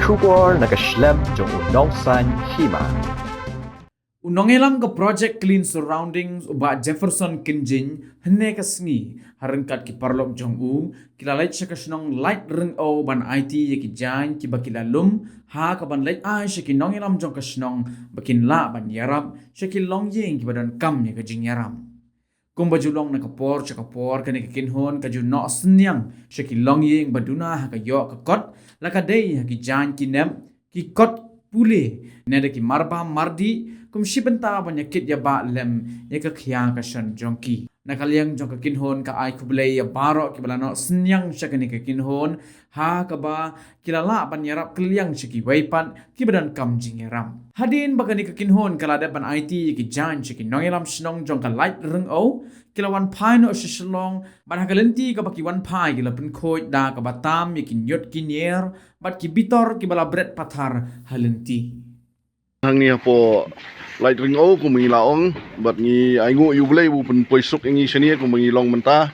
Shubor nakaslem jong unongsan hima. Unongelam ke project Clean Surroundings uba Jefferson Kinjin hene kasngi harengkat ki parlok jong u kilalait syakasnong light reng o ban IT yaki jan ki bakilalum ha ka ban light ai syaki nongelam jong kasnong bakin la ban yarab syaki long yeng ki badan kam ya ka jing yaram. Kung bajulong nakapor chakapor kani kakinhon kaju no senyang syaki long yeng baduna ha ka yo ka kot lakadei ha ki jan ki nem ki kot pule neda ki marba mardi kum shibenta banyakit ya ba lem ya ka khya ka shan jongki nakaliang jong ka kinhon ka ai kublei ya baro ki balano senyang syakani ka kinhon ha ka ba kilala ban yarap kliang syaki waipan ki badan kam jing yaram hadin bagani ka kinhon kala da ban IT ki jan syaki nongelam snong jong ka light reng o kilawan pai no shishlong ban hakalenti ka baki wan pai kila pen khoi da ka batam yakin yot kinier bat ki bitor ki bala bret pathar halenti hang ni po light ring o ku mengi laong bat ni aingu yu blai bu pen poisuk ingi seni ku mengi long menta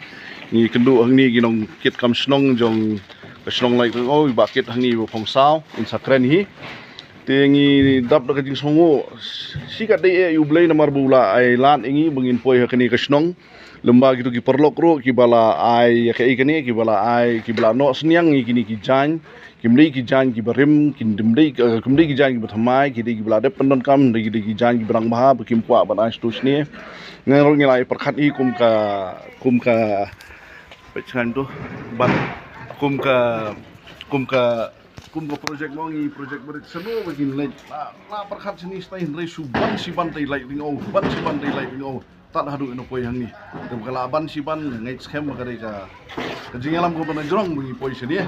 ni kendu hang ni ginong kit kam snong jong snong light ring o ba kit hang ni bu phong sao in sakren hi tengi dap da jing songo sikat dei yu blai namar bula ai lan ingi bengin poi hakani ka snong lemba gitu ki perlok ro ki bala ai ka ikani ki bala ai ki bala no senyang ni kini ki jan kimli ki jan ki barim kin dimdei kimli ki jan ki bathamai ki di bala de pendon kam di ki jan ki brang maha bekim kwa ban astus ni ngerol ngilai perkhat i kum ka pechan tu ban kum ka projek mongi projek berit seno begin lait la perkhat sini stai rei suban siban tai lait ring o ban siban tai lait ring o tak hadu ino poi hang ni tem kala ban siban ngai schem ka dei ka jingalam ko ban jrong bungi poi sini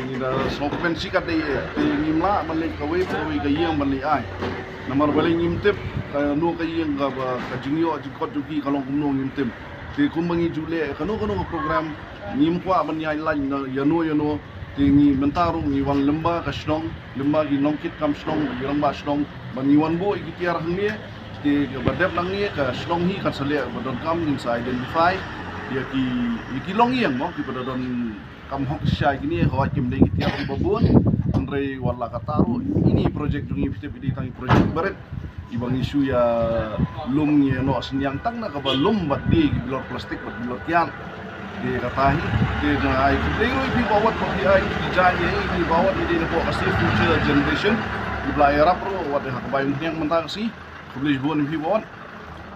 ni da sokpen sikat dei ngimla malik ka we ka yeng mali ai namar bali ngimtep no ka yeng ka jingyo jikot juki kalong kumno ngimtep ti kumangi jule kano program ngimkwa ban yai lan yano tingi mentaru ngi wan lemba ka snong lemba gi nongkit kam snong gi lamba snong ban ngi wan bo gi tiar hang ni ti badep lang ni ka snong hi kan sale badon kam inside identify ya ki long yang mo ki badon kam hok syai gini hawa kim dei gi tiar babun andre wala kataru ini project dungi pite pite tangi project baret ibang isu ya lum ni no senyang tang na ka ba lum bat di bilor plastik bat bilor kian di katahi di na ai kudero ipi bawat ko di ai di janye ini bawat di po kasi future generation di blayar pro wat ha kabayong yang mentang si publish bon ipi bawat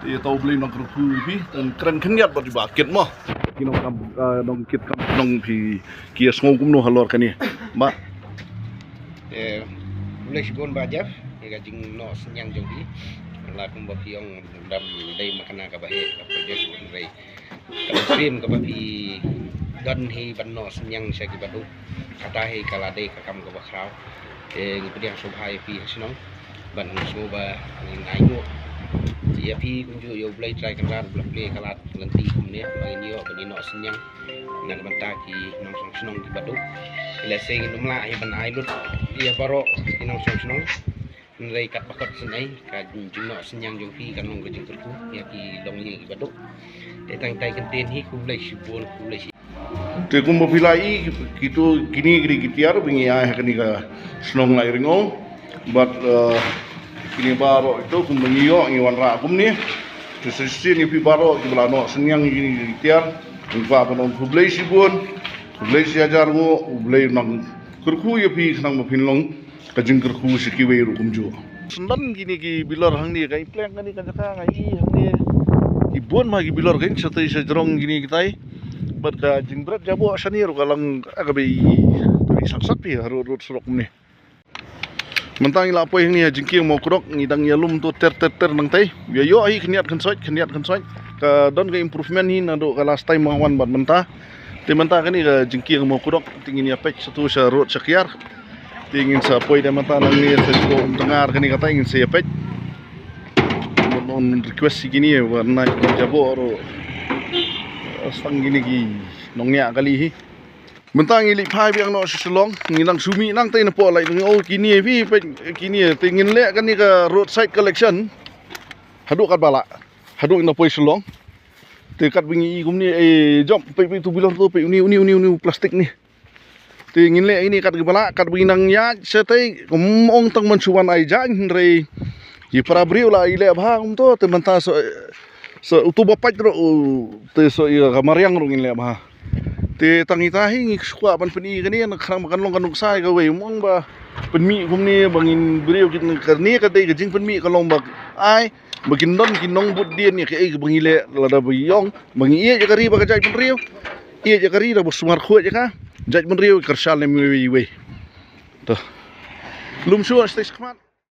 di tau beli nak ruku ipi dan keren kenyat bat di bakit mo kinong kam dong kit kam dong pi kias ngom no halor kani ma publish bon bajaf ga jing no senyang jongbi la kum ba piong dam dei makana ka bae ka project bon rei stream ka bapi dan hi banno senyang syaki badu kata hi kala dei ka kam ka bakrau ngi pediang sobhai pi sinong ban soba ngi naigo ya pi kunju yo blai try kan ran blai kala lenti kumne bangin yo bani no senyang nang banta ki nong song sinong ki badu ila se ngi numla hi ban ai lut ya baro ki nong song sinong nrei kat pakot sinai ka jingno senyang jong pi kan nong ka jing turku ya ki long ye ki badu te tang tai kan ten hi kumlai sibon kumlai te kum bapilai kitu kini gri kitiar bingi ai hakani ka snong lai ringo but kini baro itu kum mengiyo ngi wan ra kum ni te sisi ni pi baro ki blano senyang gini kitiar ngwa panon kublai sibon kublai siajar mo kublai nang kurku ye pi nang mapinlong ka jing kurku sikiwe ru kum jo sendan gini ki bilor hang ni kai pleng kani kan jaka ngai hang ni ibon magi bilor gain satai sajrong gini kitai bat ka jingbrat jabo sanir kalang agabi sangsat pi harut surok ni mentang ila poi ni jingki mo krok ngidang yalum tu ter nang tai yo ai khniat kan soi ka don ka improvement ni nado ka last time wan bat menta te menta kani ka jingki mo krok tingin ya pech satu sarut sakiar tingin sa poi da menta nang ni sa ko dengar kani kata ingin saya pech on request gini warna jabo ro sang gini ki nongnya kali hi mentang ili phai biang no silong nginang sumi nang tai na po lai o kini vi kini tingin le kan ni ka roadside collection hadu kat bala hadu na poi silong te kat bingi gum ni jom pe tu bilong tu pe uni plastik ni Tingin le ini kat gebala kat binang ya setai ong tang mencuan ai jan re yi para briu la ile bhang to te menta so utu bapat ro te so i kamariang ro ngin le bha te tangi tahi ngi skwa ban peni gani nak khang makan long kanuk sai ga we mong ba penmi kumni bangin briu kit karni ka dei jing penmi ka long bak ai bakin don kinong bud dien ni ke bangile la da biyong bangi ye kari ba ka jai penriu ye kari da busmar khoi ka jaj menriu kershal ne miwi we to lum shu stai skmat